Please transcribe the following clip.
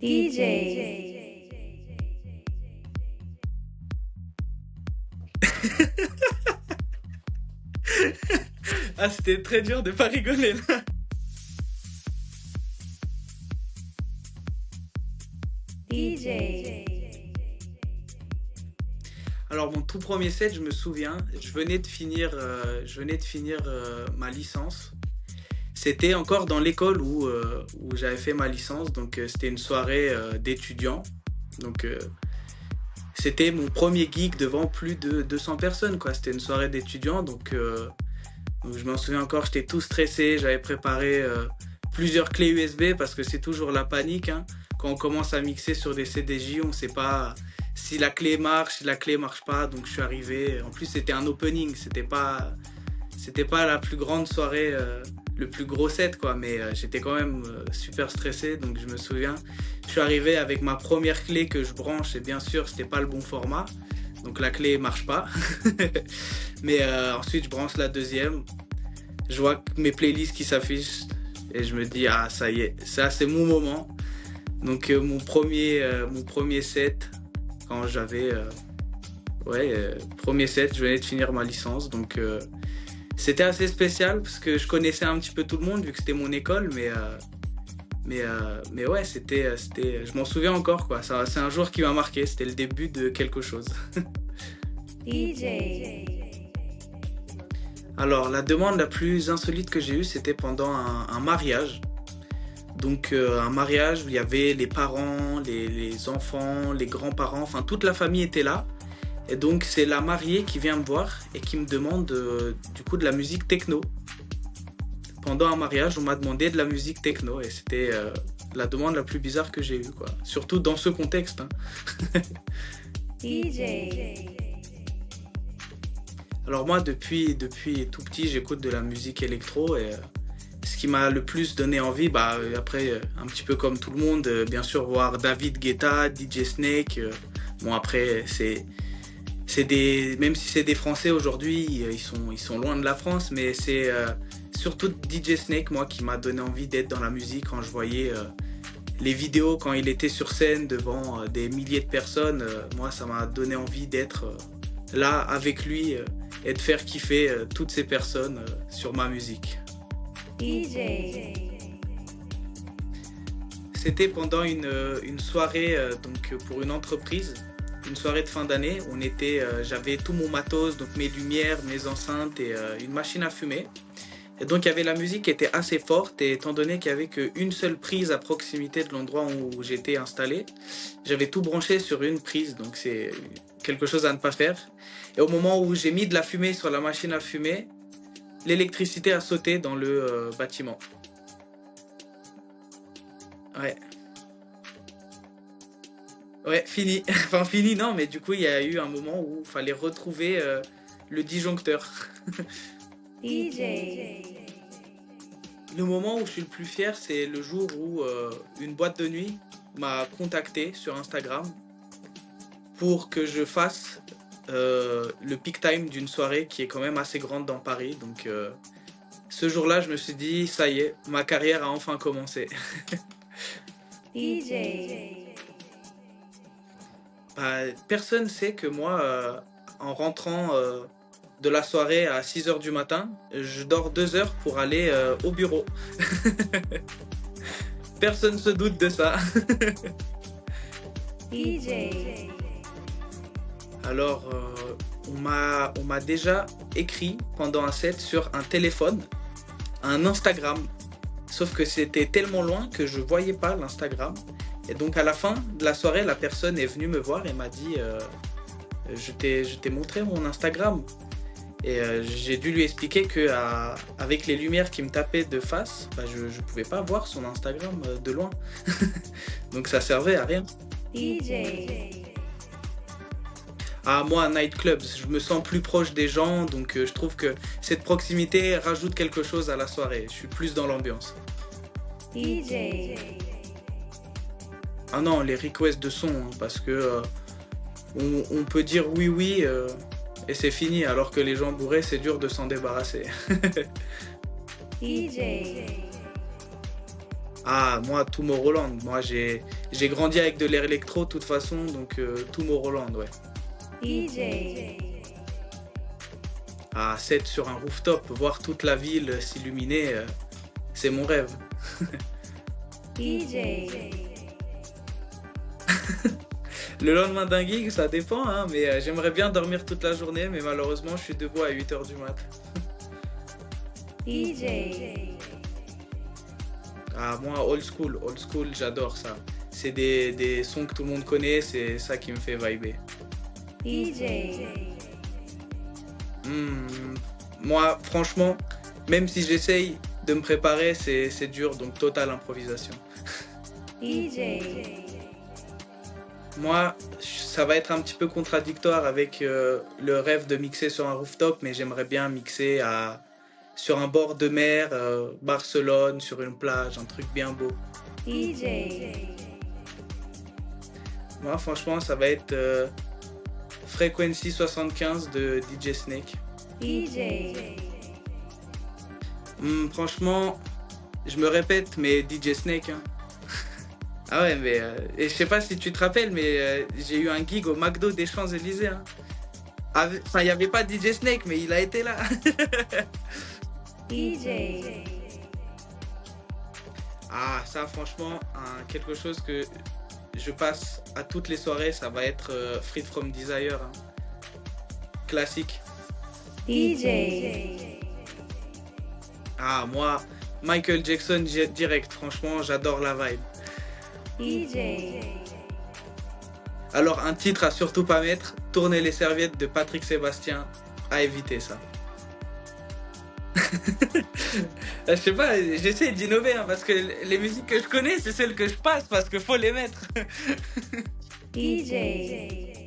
DJ. Ah, c'était très dur de pas rigoler là. DJ. Alors mon tout premier set, je me souviens, je venais de finir, ma licence. C'était encore dans l'école où j'avais fait ma licence, donc c'était une soirée d'étudiants. Donc c'était mon premier gig devant plus de 200 personnes, quoi. C'était une soirée d'étudiants, donc je m'en souviens encore, j'étais tout stressé, j'avais préparé plusieurs clés USB parce que c'est toujours la panique, hein. Quand on commence à mixer sur des CDJ, on ne sait pas si la clé marche, si la clé marche pas. Donc je suis arrivé. En plus, c'était un opening, c'était pas la plus grande soirée, le plus gros set, quoi. Mais j'étais quand même super stressé. Donc je me souviens, je suis arrivé avec ma première clé que je branche et bien sûr, c'était pas le bon format. Donc la clé marche pas. Mais ensuite, je branche la deuxième. Je vois mes playlists qui s'affichent et je me dis, ah, ça y est, ça c'est mon moment. Donc mon premier set, quand j'avais... premier set, je venais de finir ma licence. Donc c'était assez spécial parce que je connaissais un petit peu tout le monde vu que c'était mon école. Mais ouais, je m'en souviens encore, quoi. C'est un jour qui m'a marqué, c'était le début de quelque chose. DJ. Alors la demande la plus insolite que j'ai eue, c'était pendant un mariage. Donc un mariage où il y avait les parents, les enfants, les grands-parents, enfin toute la famille était là. Et donc c'est la mariée qui vient me voir et qui me demande du coup de la musique techno. Pendant un mariage, on m'a demandé de la musique techno et c'était la demande la plus bizarre que j'ai eue, quoi. Surtout dans ce contexte, hein. DJ. Alors moi, depuis tout petit, j'écoute de la musique électro et ce qui m'a le plus donné envie, après, un petit peu comme tout le monde, bien sûr, voir David Guetta, DJ Snake. Bon, après, même si c'est des Français aujourd'hui, ils sont loin de la France, mais c'est surtout DJ Snake, moi, qui m'a donné envie d'être dans la musique quand je voyais les vidéos, quand il était sur scène devant des milliers de personnes. Moi, ça m'a donné envie d'être là avec lui et de faire kiffer toutes ces personnes sur ma musique. DJ. C'était pendant une soirée pour une entreprise, une soirée de fin d'année. J'avais tout mon matos, donc mes lumières, mes enceintes et une machine à fumer. Et donc il y avait la musique qui était assez forte et étant donné qu'il n'y avait qu'une seule prise à proximité de l'endroit où j'étais installé, j'avais tout branché sur une prise, donc c'est quelque chose à ne pas faire. Et au moment où j'ai mis de la fumée sur la machine à fumer, l'électricité a sauté dans le bâtiment. Ouais. Ouais, fini. Enfin, fini, non, mais du coup, il y a eu un moment où il fallait retrouver le disjoncteur. DJ. Le moment où je suis le plus fier, c'est le jour où une boîte de nuit m'a contacté sur Instagram pour que je fasse le peak time d'une soirée qui est quand même assez grande dans Paris. Donc ce jour-là, je me suis dit, ça y est, ma carrière a enfin commencé. DJ. Personne ne sait que moi, en rentrant de la soirée à 6h du matin, je dors 2 heures pour aller au bureau. Personne ne se doute de ça. DJ. Alors, on m'a déjà écrit pendant un set sur un téléphone, un Instagram. Sauf que c'était tellement loin que je voyais pas l'Instagram. Et donc à la fin de la soirée, la personne est venue me voir et m'a dit je t'ai montré mon Instagram. Et j'ai dû lui expliquer que avec les lumières qui me tapaient de face, je pouvais pas voir son Instagram de loin. Donc ça servait à rien. DJ. Moi, à nightclubs, je me sens plus proche des gens, donc je trouve que cette proximité rajoute quelque chose à la soirée. Je suis plus dans l'ambiance. DJ. Ah non, les requests de son, hein, parce que on peut dire oui et c'est fini, alors que les gens bourrés, c'est dur de s'en débarrasser. DJ. Ah, moi, Tomorrowland. Moi, j'ai grandi avec de l'électro de toute façon, donc Tomorrowland, ouais. DJ. Ah, 7 sur un rooftop, voir toute la ville s'illuminer, c'est mon rêve. DJ. Le lendemain d'un gig, ça dépend, hein, mais j'aimerais bien dormir toute la journée, mais malheureusement, je suis debout à 8 h du mat. DJ. Ah, moi, old school, j'adore ça. C'est des sons que tout le monde connaît, c'est ça qui me fait vibrer. DJ. Moi, franchement, même si j'essaye de me préparer, c'est dur, donc totale improvisation. DJ. Moi, ça va être un petit peu contradictoire avec le rêve de mixer sur un rooftop, mais j'aimerais bien mixer sur un bord de mer, Barcelone, sur une plage, un truc bien beau. DJ. Moi, franchement, ça va être Frequency 75 de DJ Snake. DJ. Franchement, je me répète, mais DJ Snake. Hein. Ah ouais, mais et je sais pas si tu te rappelles, mais j'ai eu un gig au McDo des Champs-Élysées. Hein. Enfin, il n'y avait pas DJ Snake, mais il a été là. DJ. Ah, ça, franchement, quelque chose que je passe à toutes les soirées, ça va être Freed from Desire. Hein. Classique. DJ. Ah, moi, Michael Jackson direct, franchement, j'adore la vibe. DJ. Alors, un titre à surtout pas mettre, Tourner les serviettes de Patrick Sébastien, à éviter ça. Je sais pas, j'essaie d'innover hein, parce que les musiques que je connais, c'est celles que je passe parce qu'il faut les mettre. DJ.